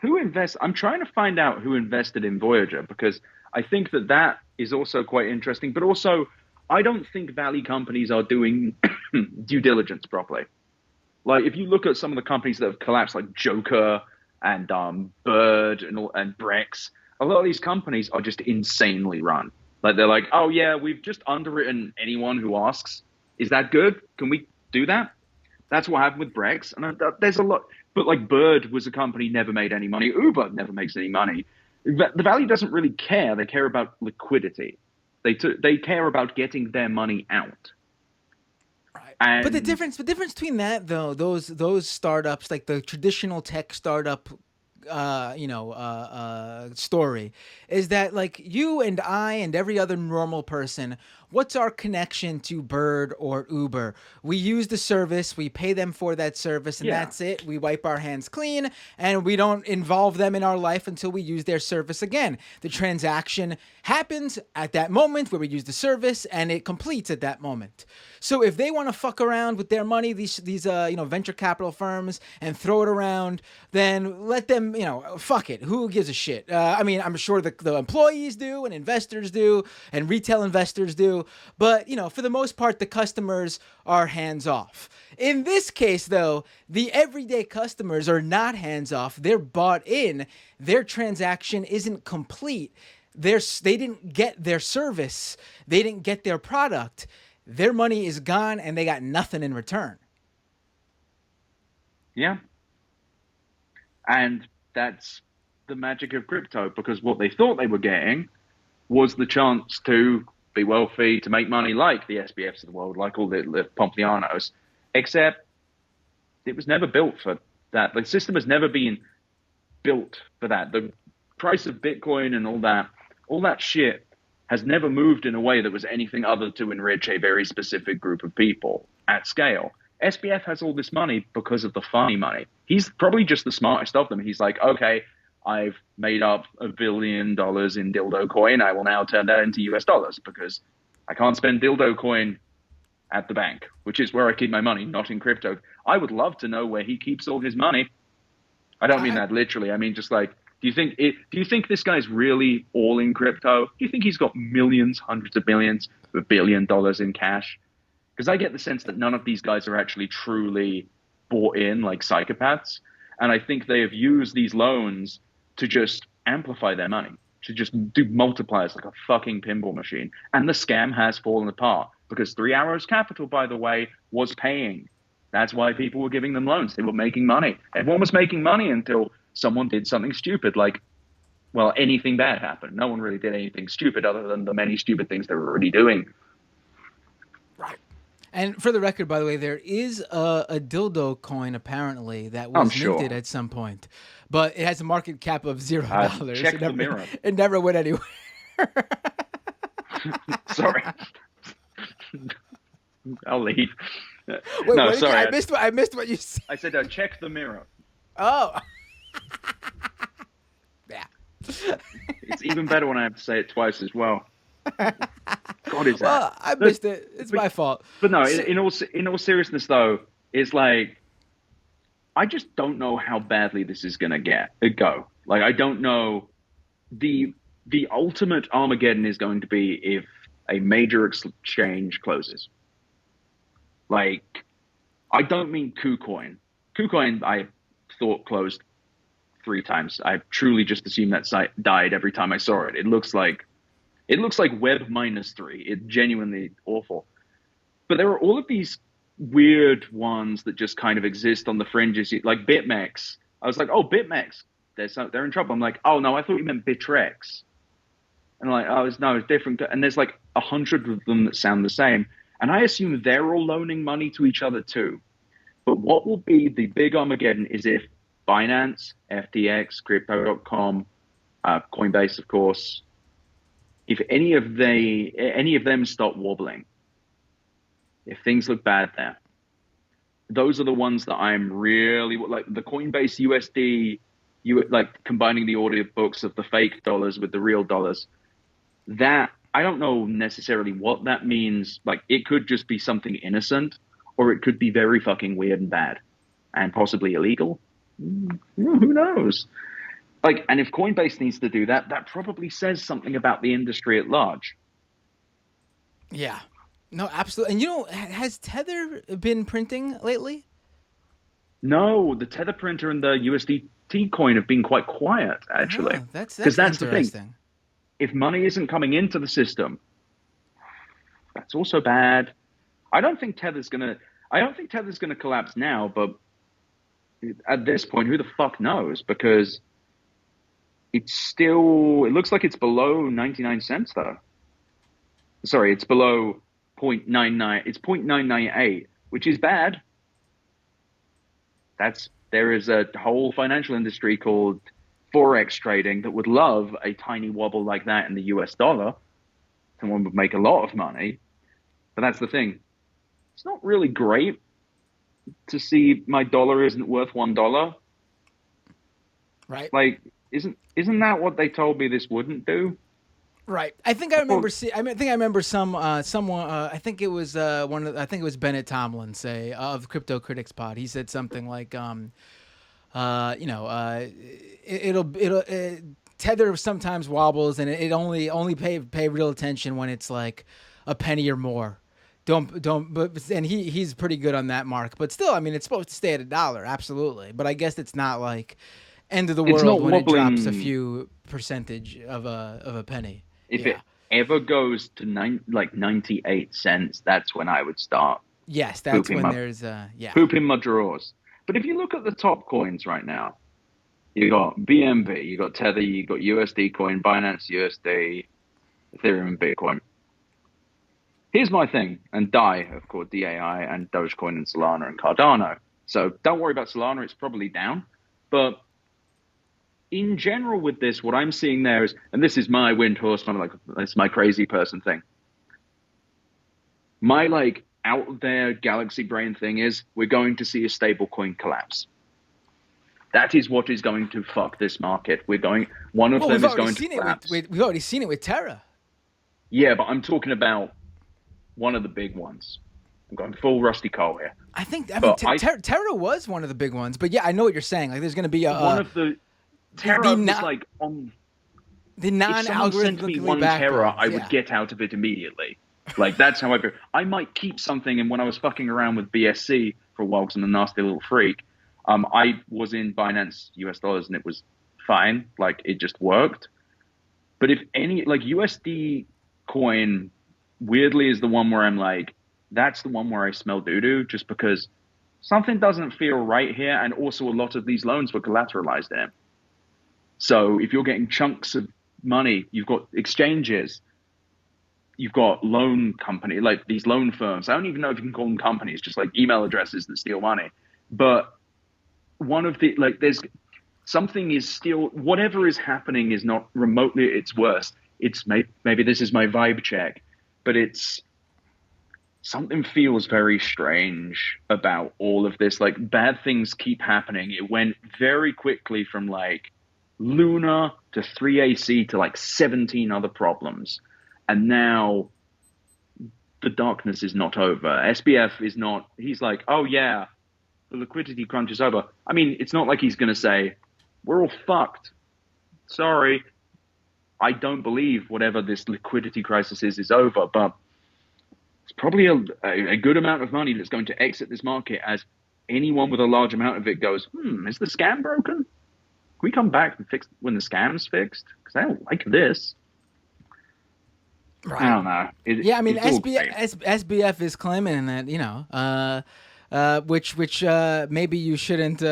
Who invests? I'm trying to find out who invested in Voyager because I think that is also quite interesting. But also, I don't think Valley companies are doing due diligence properly. Like, if you look at some of the companies that have collapsed, like Joker and Bird and Brex, a lot of these companies are just insanely run. Like, they're like, oh, yeah, we've just underwritten anyone who asks. Is that good? Can we do that? That's what happened with Brex. And there's a lot. But, like, Bird was a company, never made any money. Uber never makes any money. The Valley doesn't really care. They care about liquidity. They care about getting their money out. But the difference between that though, those startups, like the traditional tech startup story is that, like, you and I and every other normal person, what's our connection to Bird or Uber? We use the service, we pay them for that service, and Yeah. that's it. We wipe our hands clean, and we don't involve them in our life until we use their service again. The transaction happens at that moment where we use the service, and it completes at that moment. So if they want to fuck around with their money, these venture capital firms, and throw it around, then let them, fuck it. Who gives a shit? I mean, I'm sure the employees do, and investors do, and retail investors do. But, for the most part, the customers are hands off. In this case, though, the everyday customers are not hands off. They're bought in. Their transaction isn't complete. They didn't get their service. They didn't get their product. Their money is gone, and they got nothing in return. Yeah. And that's the magic of crypto, because what they thought they were getting was the chance to be wealthy, to make money like the SBFs of the world, like all the Pomplianos, except it was never built for that. The system has never been built for that. The price of Bitcoin and all that shit has never moved in a way that was anything other to enrich a very specific group of people at scale. SBF has all this money because of the funny money. He's probably just the smartest of them. He's like, okay, I've made up $1 billion in dildo coin. I will now turn that into US dollars because I can't spend dildo coin at the bank, which is where I keep my money, not in crypto. I would love to know where he keeps all his money. I don't mean that literally. I mean, just like, do you think this guy's really all in crypto? Do you think he's got millions, hundreds of millions, $1 billion in cash? Because I get the sense that none of these guys are actually truly bought in like psychopaths. And I think they have used these loans to just amplify their money, to just do multipliers like a fucking pinball machine. And the scam has fallen apart because 3 Arrows Capital, by the way, was paying. That's why people were giving them loans. They were making money. Everyone was making money until someone did something stupid, like, well, anything bad happened. No one really did anything stupid other than the many stupid things they were already doing. Right. And for the record, by the way, there is a dildo coin apparently that was minted at some point, but it has a market cap of $0. Check the mirror. It never went anywhere. Sorry. I'll leave. Wait, no, sorry. I missed what you said. I said, check the mirror. Oh. Yeah. It's even better when I have to say it twice as well. God, is that? Well, I missed it. It's my fault. But no, in all seriousness, though, it's like, I just don't know how badly this is going to go. Like, I don't know. The ultimate Armageddon is going to be if a major exchange closes. Like, I don't mean KuCoin. KuCoin, I thought closed 3 times. I truly just assumed that site died every time I saw it. It looks like Web -3. It's genuinely awful. But there are all of these weird ones that just kind of exist on the fringes, like BitMEX. I was like, oh, BitMEX, they're in trouble. I'm like, oh no, I thought you meant Bitrex. And I'm like, oh, it's different. And there's like 100 of them that sound the same. And I assume they're all loaning money to each other too. But what will be the big Armageddon is if Binance, FTX, Crypto.com, Coinbase, of course, if any of them stop wobbling, if things look bad there, those are the ones that I'm really like. The Coinbase USD, like combining the audio books of the fake dollars with the real dollars. That I don't know necessarily what that means. Like, it could just be something innocent, or it could be very fucking weird and bad, and possibly illegal. Who knows? Like, and if Coinbase needs to do that, that probably says something about the industry at large. Yeah. No, absolutely. And has Tether been printing lately? No, the Tether printer and the USDT coin have been quite quiet, actually. Oh, that's the thing. If money isn't coming into the system, that's also bad. I don't think Tether's gonna collapse now, but at this point, who the fuck knows? Because it looks like it's below 99 cents, though. Sorry, it's below 0.99. It's 0.998, which is bad. That's There is a whole financial industry called Forex trading that would love a tiny wobble like that in the US dollar. Someone would make a lot of money. But that's the thing. It's not really great to see my dollar isn't worth $1. Right. Like, isn't that what they told me this wouldn't do? Right. I think I remember. I remember someone. I think it was I think it was Bennett Tomlin say of Crypto Critics Pod. He said something like, it'll Tether sometimes wobbles, and it only pay real attention when it's like a penny or more. But and he's pretty good on that mark. But still, I mean, it's supposed to stay at $1, absolutely. But I guess it's not like end of the world when it drops a few percentage of a penny. If it ever goes to 98 cents, that's when I would start. Yes, that's when pooping my drawers. But if you look at the top coins right now, you got BNB, you got Tether, you got USD coin, Binance USD, Ethereum, and Bitcoin. Here's my thing, and DAI, of course, DAI, and Dogecoin, and Solana, and Cardano. So don't worry about Solana, it's probably down. But in general with this, what I'm seeing there is, and this is my wind horse, it's my crazy person thing. My out there galaxy brain thing is we're going to see a stable coin collapse. That is what is going to fuck this market. One of them is going to collapse. We've already seen it with Terra. Yeah, but I'm talking about one of the big ones. I'm going full Rusty Cole here. I Terra was one of the big ones, but yeah, I know what you're saying. Like, there's going to be one of the Terra was on the non-algorithmically backed Terra, I would get out of it immediately. Like, that's how I feel. I might keep something, and when I was fucking around with BSC for a while because I'm a nasty little freak, I was in Binance US dollars and it was fine. Like, it just worked. But if any, USD coin weirdly is the one where I'm like, that's the one where I smell doo-doo, just because something doesn't feel right here. And also a lot of these loans were collateralized in it. So if you're getting chunks of money, you've got exchanges, you've got loan company, like these loan firms. I don't even know if you can call them companies, just like email addresses that steal money. But one of the, there's something is still, whatever is happening is not remotely its worst. It's maybe this is my vibe check, but something feels very strange about all of this. Like, bad things keep happening. It went very quickly from Luna to 3AC to 17 other problems. And now the darkness is not over. SBF is not, he's like, oh yeah, the liquidity crunch is over. I mean, it's not like he's going to say, we're all fucked. Sorry. I don't believe whatever this liquidity crisis is over, but it's probably a good amount of money that's going to exit this market as anyone with a large amount of it goes, is the scam broken? Can we come back and fix when the scam's fixed? Because I don't like this. Right. I don't know. I mean, SBF is claiming that, which maybe you shouldn't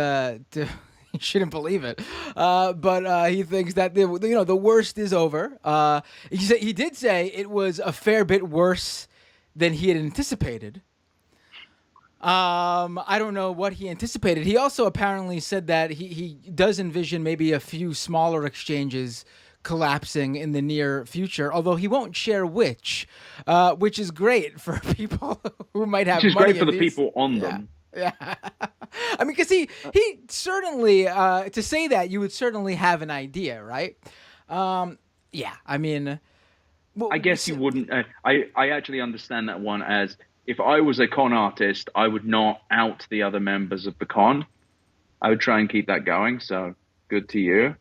you shouldn't believe it, but he thinks that the worst is over. He did say it was a fair bit worse than he had anticipated. I don't know what he anticipated. He also apparently said that he does envision maybe a few smaller exchanges collapsing in the near future, although he won't share which is great for people who might have money. Which is great for the people on them. Yeah. I mean, because he certainly, to say that, you would certainly have an idea, right? Yeah, I mean... I guess you wouldn't... I actually understand that one as, if I was a con artist, I would not out the other members of the con. I would try and keep that going, so good to you.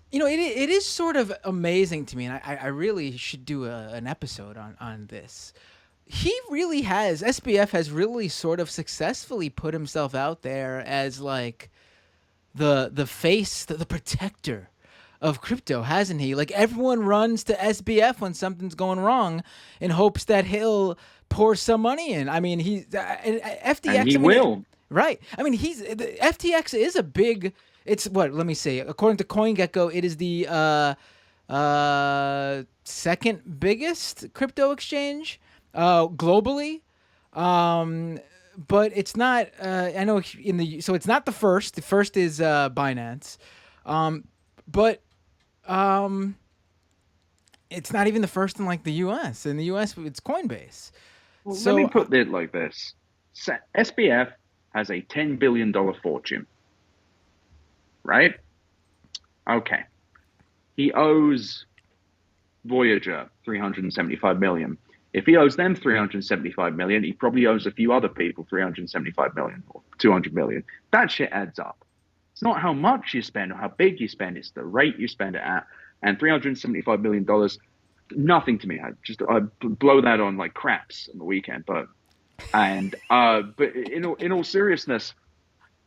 It is sort of amazing to me, and I really should do an episode on this. He really has, SBF has really sort of successfully put himself out there as the face, the protector of crypto, hasn't he? Like, everyone runs to SBF when something's going wrong in hopes that he'll pour some money in. I mean, FTX. And he will. Right. I mean, FTX is a big... It's what? Let me see. According to CoinGecko, it is the second biggest crypto exchange globally. but it's not. I know so it's not the first. The first is Binance, but it's not even the first in like the U.S. In the U.S., it's Coinbase. Well, So let me put it like this: SBF has a $10 billion fortune, right? Okay, he owes Voyager 375 million. If he owes them 375 million, he probably owes a few other people 375 million or 200 million. That shit adds up. It's not how much you spend or how big you spend, it's the rate you spend it at. And $375 million, nothing to me. I blow that on like craps on the weekend. But in all seriousness,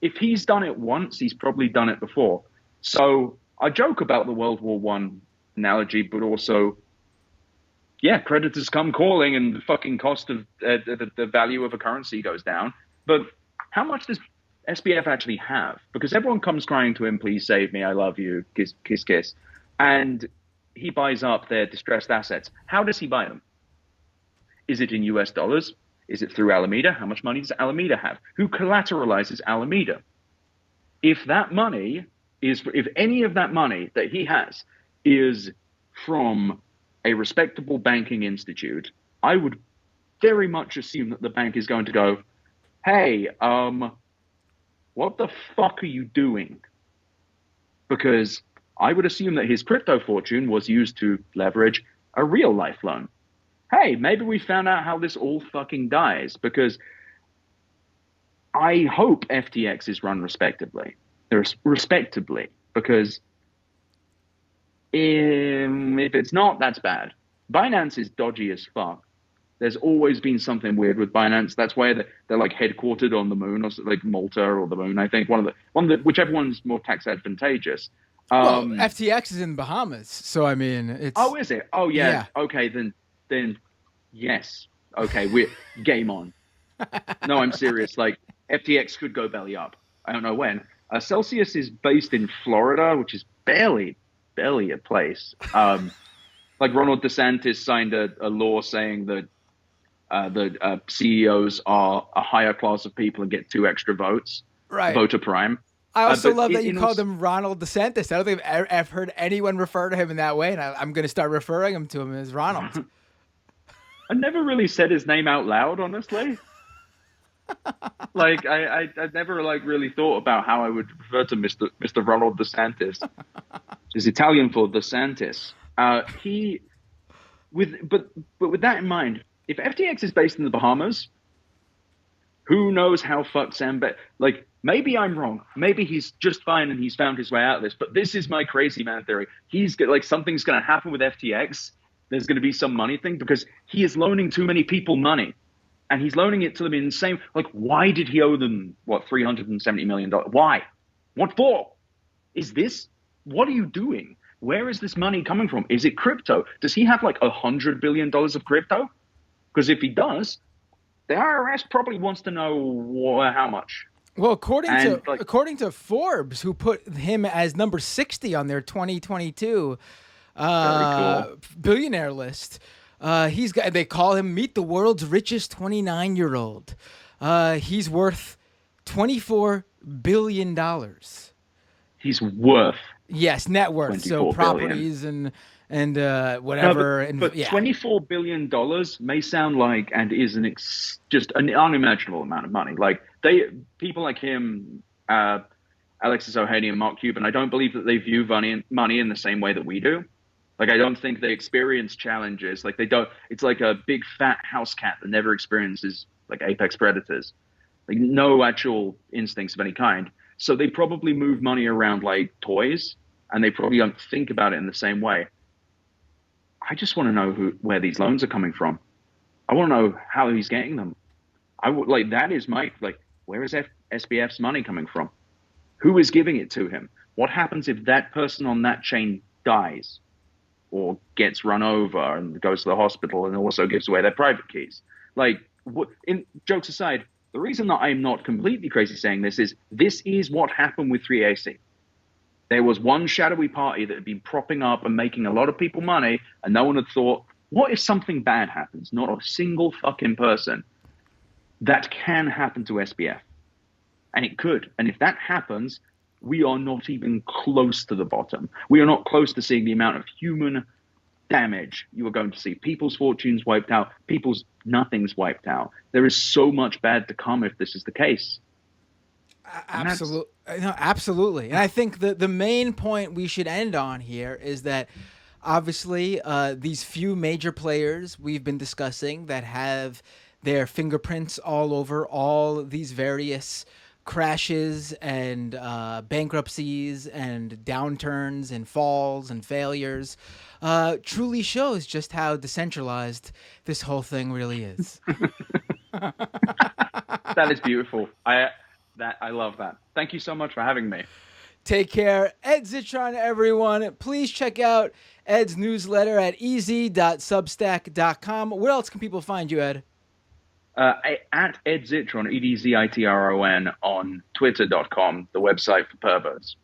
if he's done it once, he's probably done it before. So I joke about the World War One analogy, but also, yeah, creditors come calling and the fucking cost of the value of a currency goes down. But how much does SBF actually have? Because everyone comes crying to him, please save me, I love you, kiss, kiss, kiss. And he buys up their distressed assets. How does he buy them? Is it in US dollars? Is it through Alameda? How much money does Alameda have? Who collateralizes Alameda? If any of that money that he has is from a respectable banking institute, I would very much assume that the bank is going to go, hey, what the fuck are you doing? Because I would assume that his crypto fortune was used to leverage a real life loan. Hey, maybe we found out how this all fucking dies, because I hope FTX is run respectably, because if it's not, that's bad. Binance is dodgy as fuck. There's always been something weird with Binance. That's why they're like headquartered on the moon, or like Malta or the moon. I think whichever one's more tax advantageous. Well, FTX is in Bahamas, so I mean, it's. Oh, is it? Oh, yeah. Okay, then, yes. Okay, we're game on. No, I'm serious. Like FTX could go belly up. I don't know when. Celsius is based in Florida, which is barely a place. Like Ronald DeSantis signed a law saying that the CEOs are a higher class of people and get 2 extra votes. Right. Voter prime. I also love that you called him Ronald DeSantis. I don't think I've heard anyone refer to him in that way, and I'm going to start referring him to him as Ronald. I never really said his name out loud, honestly. Like I never like really thought about how I would refer to Mr. Ronald DeSantis. It's Italian for DeSantis. But with that in mind, if FTX is based in the Bahamas, who knows how fucked Sam like maybe I'm wrong. Maybe he's just fine and he's found his way out of this. But this is my crazy man theory. Something's going to happen with FTX. There's going to be some money thing because he is loaning too many people money. And he's loaning it to them in the same, like, why did he owe them, $370 million? Why? What for? What are you doing? Where is this money coming from? Is it crypto? Does he have like $100 billion of crypto? Because if he does, the IRS probably wants to know how much. Well, according to Forbes, who put him as number 60 on their 2022 billionaire list, they call him meet the world's richest 29-year-old. He's worth $24 billion. He's worth. Yes, net worth. So properties and whatever. No, but $24 billion may sound like and is just an unimaginable amount of money. Like people like him, Alexis Ohanian and Mark Cuban, I don't believe that they view money in the same way that we do. Like, I don't think they experience challenges. Like, they don't. It's like a big fat house cat that never experiences like apex predators. Like, no actual instincts of any kind. So they probably move money around like toys, and they probably don't think about it in the same way. I just want to know where these loans are coming from. I want to know how he's getting them. That is where is SBF's money coming from? Who is giving it to him? What happens if that person on that chain dies? Or gets run over and goes to the hospital and also gives away their private keys. Jokes aside, the reason that I'm not completely crazy saying this is what happened with 3AC. There was one shadowy party that had been propping up and making a lot of people money, and no one had thought, what if something bad happens? Not a single fucking person. That can happen to SBF. And it could. And if that happens, we are not even close to the bottom. We are not close to seeing the amount of human damage you are going to see. People's fortunes wiped out. People's nothing's wiped out. There is so much bad to come if this is the case. Absolutely. No, absolutely. And I think the main point we should end on here is that obviously these few major players we've been discussing that have their fingerprints all over all these various crashes and bankruptcies and downturns and falls and failures truly shows just how decentralized this whole thing really is. That is beautiful. I love that. Thank you so much for having me. Take care. Ed Zitron, everyone. Please check out Ed's newsletter at easy.substack.com. Where else can people find you, Ed? At Ed Zitron, EDZITRON, on twitter.com, the website for perverts.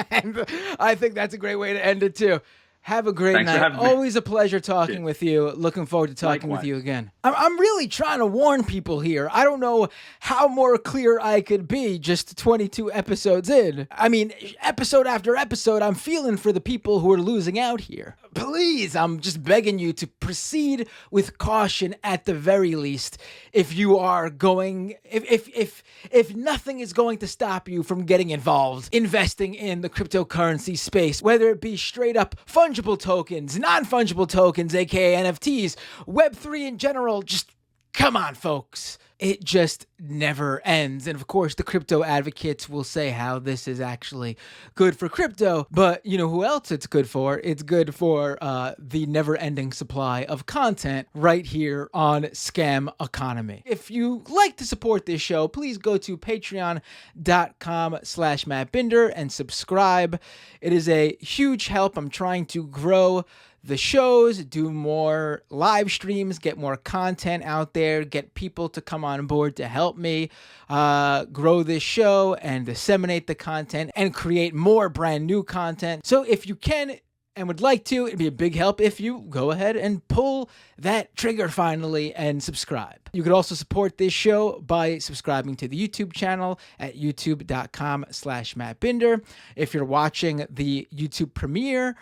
And I think that's a great way to end it, too. Have a great Thanks night. Always a pleasure talking with you. Looking forward to talking with you again. I'm really trying to warn people here. I don't know how more clear I could be just 22 episodes in. I mean, episode after episode, I'm feeling for the people who are losing out here. Please, I'm just begging you to proceed with caution at the very least. If you are going, if nothing is going to stop you from getting involved, investing in the cryptocurrency space, whether it be straight up fungible tokens, non-fungible tokens, aka NFTs, Web3 in general, just come on, folks. It just never ends. And of course, the crypto advocates will say how this is actually good for crypto. But you know who else it's good for? It's good for the never-ending supply of content right here on Scam Economy. If you like to support this show, please go to patreon.com/MattBinder and subscribe. It is a huge help. I'm trying to grow the shows, do more live streams, get more content out there, get people to come on board to help me grow this show and disseminate the content and create more brand new content. So if you can and would like to, it'd be a big help if you go ahead and pull that trigger finally and subscribe. You could also support this show by subscribing to the YouTube channel at youtube.com/MattBinder. If you're watching the YouTube premiere,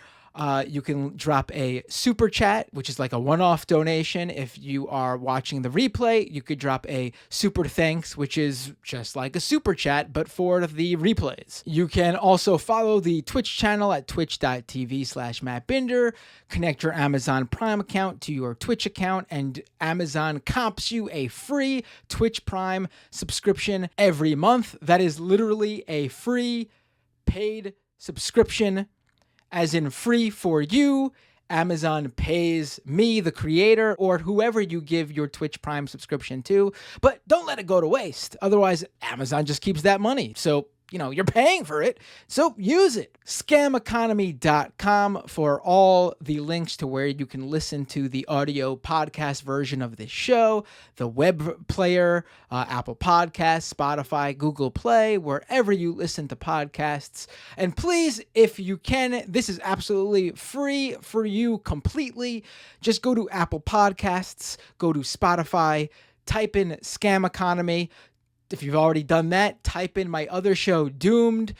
you can drop a super chat, which is like a one-off donation. If you are watching the replay, you could drop a super thanks, which is just like a super chat, but for the replays. You can also follow the Twitch channel at twitch.tv/MattBinder. Connect your Amazon Prime account to your Twitch account, and Amazon comps you a free Twitch Prime subscription every month. That is literally a free paid subscription, as in free for you. Amazon pays me, the creator, or whoever you give your Twitch Prime subscription to. But don't let it go to waste. Otherwise, Amazon just keeps that money. So, you know, you're paying for it, so use it. Scameconomy.com for all the links to where you can listen to the audio podcast version of this show, the web player, Apple Podcasts, Spotify, Google Play, wherever you listen to podcasts. And please, if you can, this is absolutely free for you completely. Just go to Apple Podcasts, go to Spotify, type in Scam Economy. If you've already done that, type in my other show, Doomed,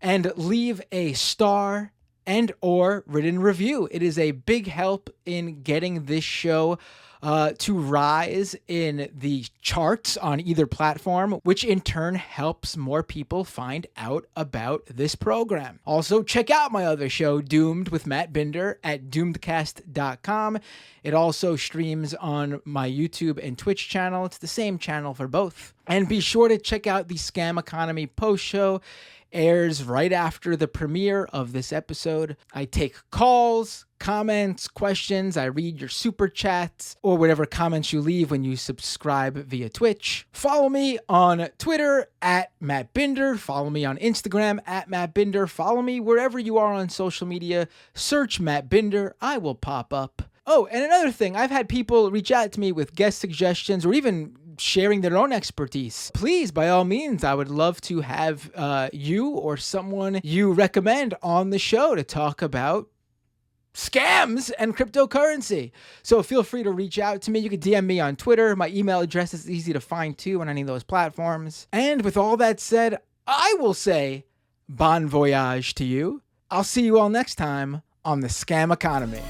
and leave a star and or written review. It is a big help in getting this show to rise in the charts on either platform, which in turn helps more people find out about this program. Also, check out my other show, Doomed with Matt Binder, at doomedcast.com. It also streams on my YouTube and Twitch channel. It's the same channel for both. And be sure to check out the Scam Economy post show. Airs right after the premiere of this episode. I take calls, comments, questions. I read your super chats or whatever comments you leave when you subscribe via Twitch. Follow me on Twitter at Matt Binder. Follow me on Instagram at Matt Binder. Follow me wherever you are on social media. Search Matt Binder. I will pop up. Oh, and another thing, I've had people reach out to me with guest suggestions or even sharing their own expertise. Please, by all means, I would love to have you or someone you recommend on the show to talk about scams and cryptocurrency. So feel free to reach out to me. You can DM me on Twitter. My email address is easy to find too on any of those platforms. And with all that said, I will say bon voyage to you. I'll see you all next time on the Scam Economy.